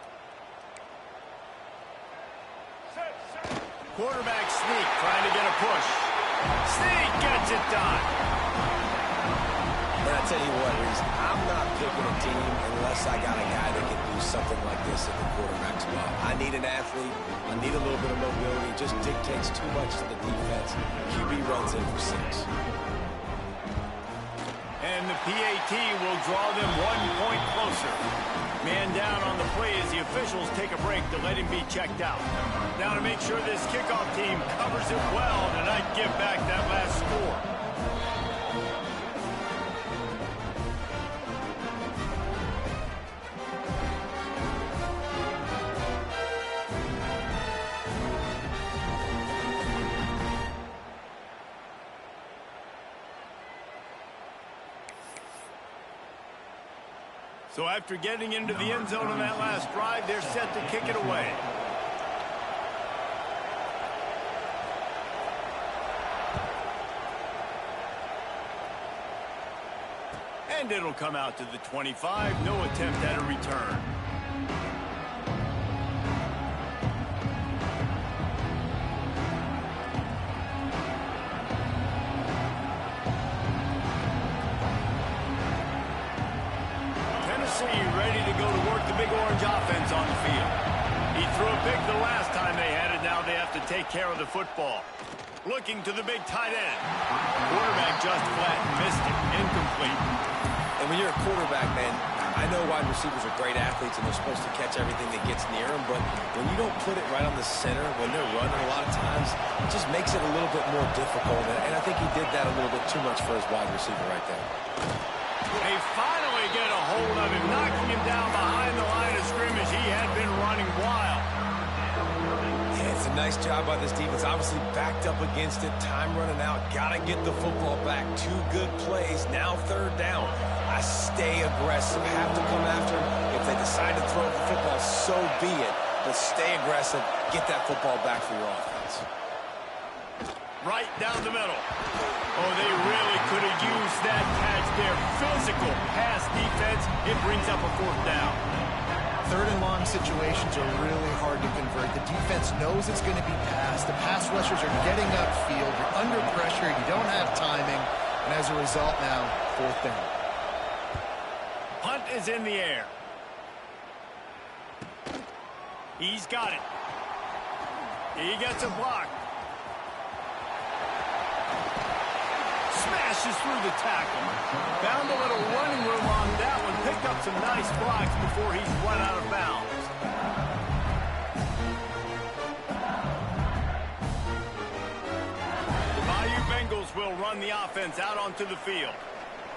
Quarterback sneak, trying to get a push. Sneak gets it done. And I tell you what, Reese, I'm not picking a team unless I got a guy that can do something like this at the quarterback spot. I need an athlete. I need a little bit of mobility. It just dictates too much to the defense. QB runs in for 6. And the PAT will draw them 1 point closer. Man down on the play as the officials take a break to let him be checked out. Now to make sure this kickoff team covers it well to not give back that last score. So after getting into the end zone on that last drive, they're set to kick it away. And it'll come out to the 25. No attempt at a return. Ready to go to work the Big Orange offense on the field. He threw a pick the last time they had it. Now they have to take care of the football. Looking to the big tight end. Quarterback just flat missed it. Incomplete. And when you're a quarterback, man, I know wide receivers are great athletes and they're supposed to catch everything that gets near them, but when you don't put it right on the center, when they're running a lot of times, it just makes it a little bit more difficult. And I think he did that a little bit too much for his wide receiver right there. They finally get a hold of him, knocking him down behind the line of scrimmage. He had been running wild. Yeah, it's a nice job by this defense. Obviously backed up against it. Time running out. Got to get the football back. 2 good plays. Now 3rd down. I stay aggressive. Have to come after him. If they decide to throw the football, so be it. But stay aggressive. Get that football back for your offense. Right down the middle. Oh, they really could have used that catch there. Physical pass defense. It brings up a 4th down. 3rd and long situations are really hard to convert. The defense knows it's going to be passed. The pass rushers are getting upfield. You're under pressure. You don't have timing. And as a result now, 4th down. Punt is in the air. He's got it. He gets a block. Smashes through the tackle. Found a little running room on that one. Picked up some nice blocks before he's run out of bounds. The Bayou Bengals will run the offense out onto the field.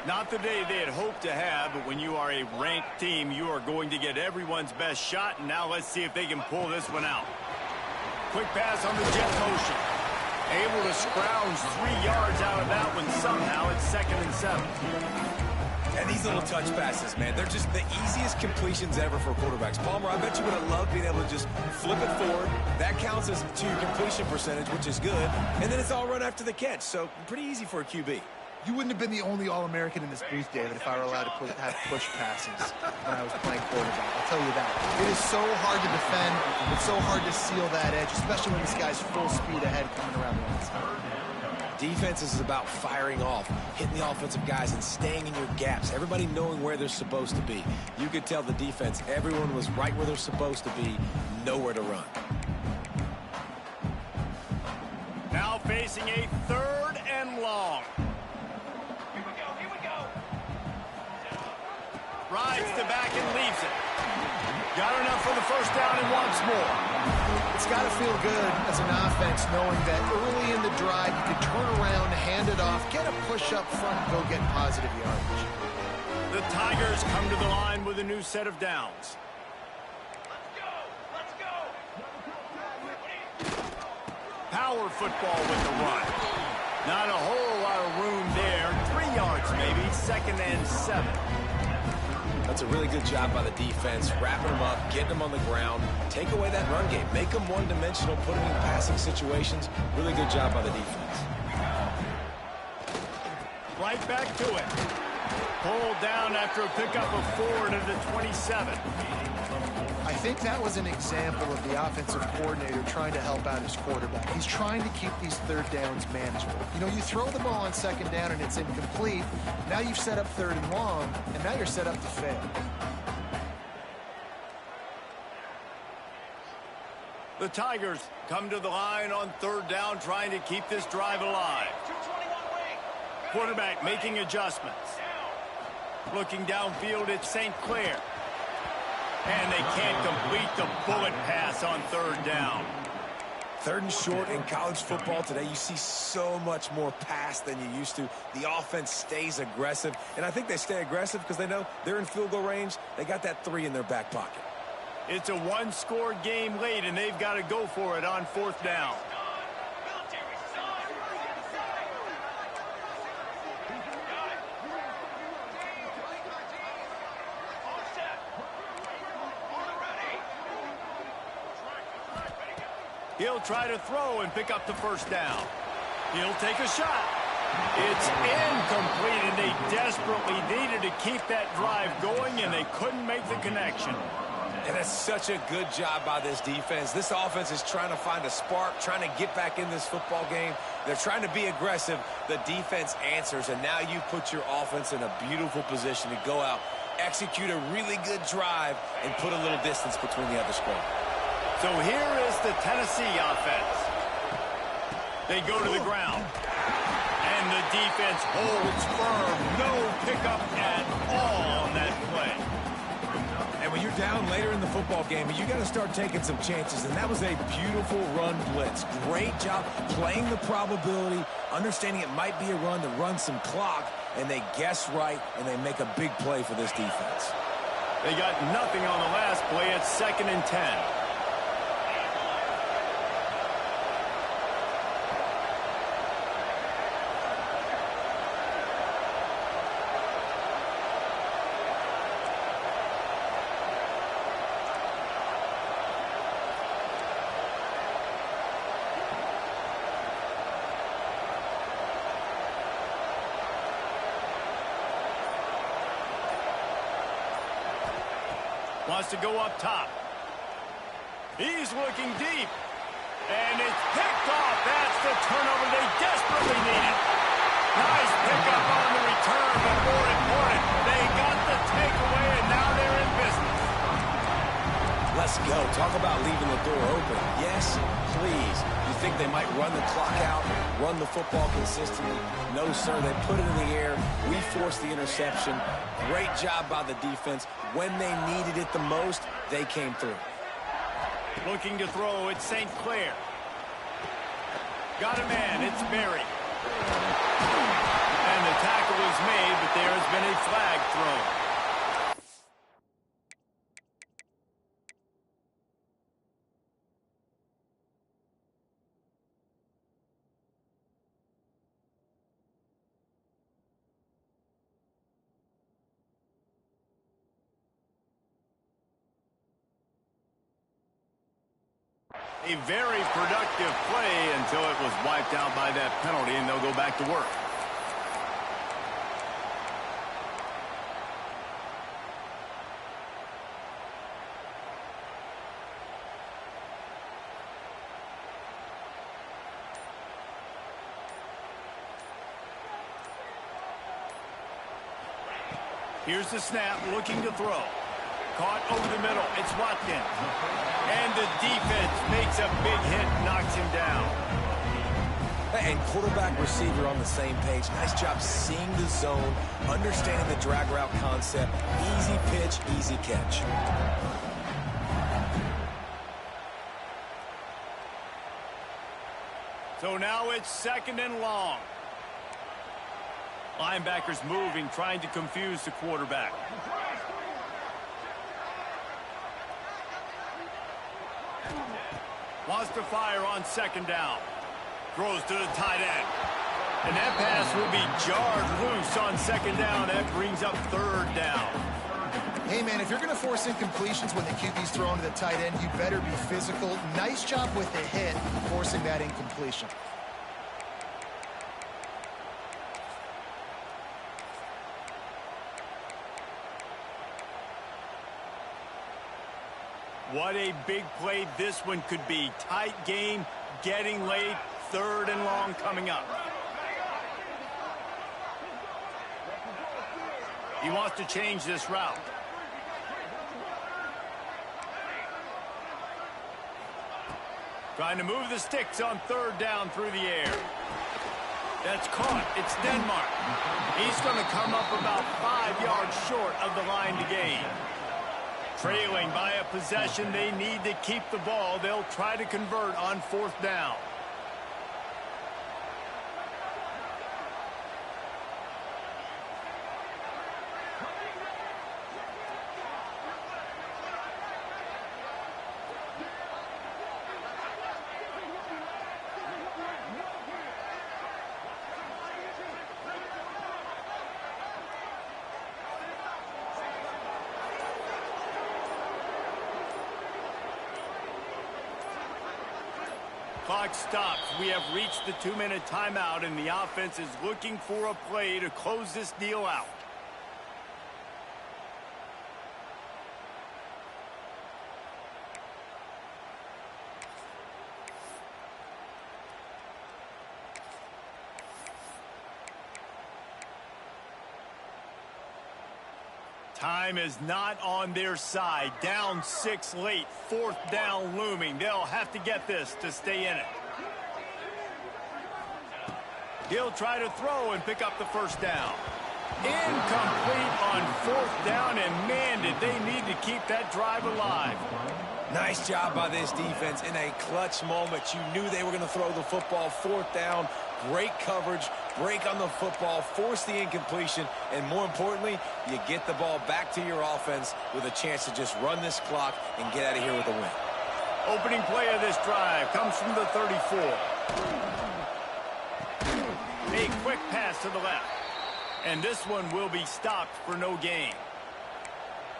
Not the day they had hoped to have, but when you are a ranked team, you are going to get everyone's best shot, and now let's see if they can pull this one out. Quick pass on the jet motion. Able to scrounge 3 yards out of that one somehow. It's 2nd and 7. And these little touch passes, man, they're just the easiest completions ever for quarterbacks. Palmer, I bet you would have loved being able to just flip it forward. That counts as to your completion percentage, which is good. And then it's all run after the catch, so pretty easy for a QB. You wouldn't have been the only All-American in this booth, David, if I were allowed to have push passes when I was playing quarterback. I'll tell you that. It is so hard to defend. It's so hard to seal that edge, especially when this guy's full speed ahead coming around the outside. Defense is about firing off, hitting the offensive guys, and staying in your gaps. Everybody knowing where they're supposed to be. You could tell the defense, everyone was right where they're supposed to be, nowhere to run. Now facing a 3rd and long. Rides to back and leaves it. Got enough for the 1st down and wants more. It's got to feel good as an offense knowing that early in the drive you can turn around, hand it off, get a push up front, and go get positive yardage. The Tigers come to the line with a new set of downs. Let's go! Power football with the run. Not a whole lot of room there. 3 yards maybe. 2nd and 7. That's a really good job by the defense, wrapping them up, getting them on the ground, take away that run game, make them one-dimensional, put them in passing situations. Really good job by the defense. Right back to it. Pulled down after a pickup of 4 to the 27. I think that was an example of the offensive coordinator trying to help out his quarterback. He's trying to keep these 3rd downs manageable. You know, you throw the ball on 2nd down and it's incomplete. Now you've set up 3rd and long, and now you're set up to fail. The Tigers come to the line on 3rd down, trying to keep this drive alive. Quarterback making adjustments. Looking downfield at St. Clair. And they can't complete the bullet pass on 3rd down. 3rd and short in college football today, you see so much more pass than you used to. The offense stays aggressive, and I think they stay aggressive because they know they're in field goal range. They got that 3 in their back pocket. It's a 1-score game late, and they've got to go for it on 4th down. He'll try to throw and pick up the 1st down. He'll take a shot. It's incomplete, and they desperately needed to keep that drive going, and they couldn't make the connection. And that's such a good job by this defense. This offense is trying to find a spark, trying to get back in this football game. They're trying to be aggressive. The defense answers, and now you put your offense in a beautiful position to go out, execute a really good drive, and put a little distance between the other squad. So here is the Tennessee offense. They go to the ground. And the defense holds firm. No pickup at all on that play. And when you're down later in the football game, you got to start taking some chances. And that was a beautiful run blitz. Great job playing the probability, understanding it might be a run to run some clock, and they guess right, and they make a big play for this defense. They got nothing on the last play. It's 2nd and 10. Wants to go up top. He's looking deep. And it's picked off. That's the turnover they desperately needed. Nice pickup on the return, but more important, they got the takeaway, and now they're in business. Let's go. Talk about leaving the door open. Yes, please. You think they might run the clock out, run the football consistently? No, sir. They put it in the air. We forced the interception. Great job by the defense. When they needed it the most, they came through. Looking to throw, it's St. Clair. Got a man, it's Berry. And the tackle is made, but there has been a flag thrown. A very productive play until it was wiped out by that penalty, and they'll go back to work. Here's the snap, looking to throw. Caught over the middle. It's Watkins. And the defense makes a big hit, knocks him down. And quarterback receiver on the same page. Nice job seeing the zone, understanding the drag route concept. Easy pitch, easy catch. So now it's 2nd and long. Linebackers moving, trying to confuse the quarterback. Wants to fire on 2nd down. Throws to the tight end. And that pass will be jarred loose on 2nd down. That brings up 3rd down. Hey, man, if you're going to force incompletions when the QB's throwing to the tight end, you better be physical. Nice job with the hit, forcing that incompletion. What a big play this one could be. Tight game, getting late, 3rd and long coming up. He wants to change this route. Trying to move the sticks on 3rd down through the air. That's caught. It's Denmark. He's going to come up about 5 yards short of the line to gain. Trailing by a possession, they need to keep the ball. They'll try to convert on 4th down. Clock stops. We have reached the 2-minute timeout, and the offense is looking for a play to close this deal out. Time is not on their side. Down 6 late. 4th down looming. They'll have to get this to stay in it. He'll try to throw and pick up the 1st down. Incomplete on 4th down, and man, did they need to keep that drive alive. Nice job by this defense in a clutch moment. You knew they were going to throw the football. 4th down, great coverage, break on the football, force the incompletion, and more importantly, you get the ball back to your offense with a chance to just run this clock and get out of here with a win. Opening play of this drive comes from the 34. A quick pass to the left. And this one will be stopped for no gain.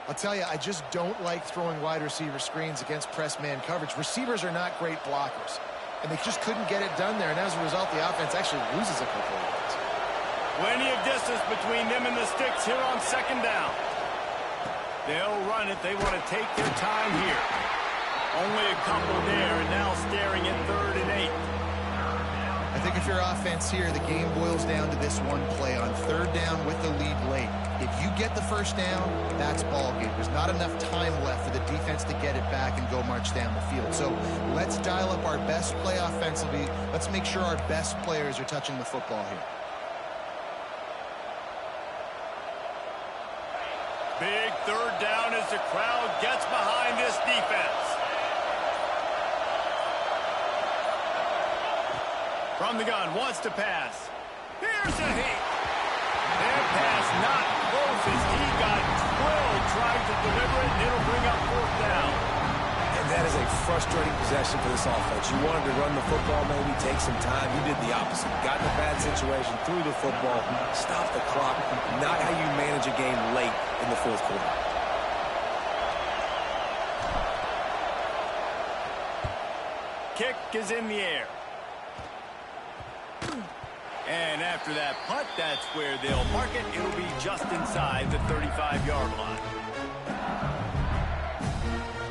I'll tell you, I just don't like throwing wide receiver screens against press man coverage. Receivers are not great blockers, and they just couldn't get it done there, and as a result, the offense actually loses a couple of yards. Plenty of distance between them and the sticks here on 2nd down. They'll run it. They want to take their time here. Only a couple there, and now staring at 3rd and 8. I think if you're offense here, the game boils down to this one play on 3rd down with the lead late. If you get the 1st down, that's ball game. There's not enough time left for the defense to get it back and go march down the field. So let's dial up our best play offensively. Let's make sure our best players are touching the football here. Big 3rd down as the crowd gets behind this defense. From the gun, wants to pass. Here's a hit. Their pass not close as he got drilled trying to deliver it, and it'll bring up 4th down. And that is a frustrating possession for this offense. You wanted to run the football, maybe take some time. You did the opposite. Got in a bad situation, threw the football, stopped the clock. Not how you manage a game late in the 4th quarter. kick is in the air. And after that punt, that's where they'll mark it. It'll be just inside the 35-yard line.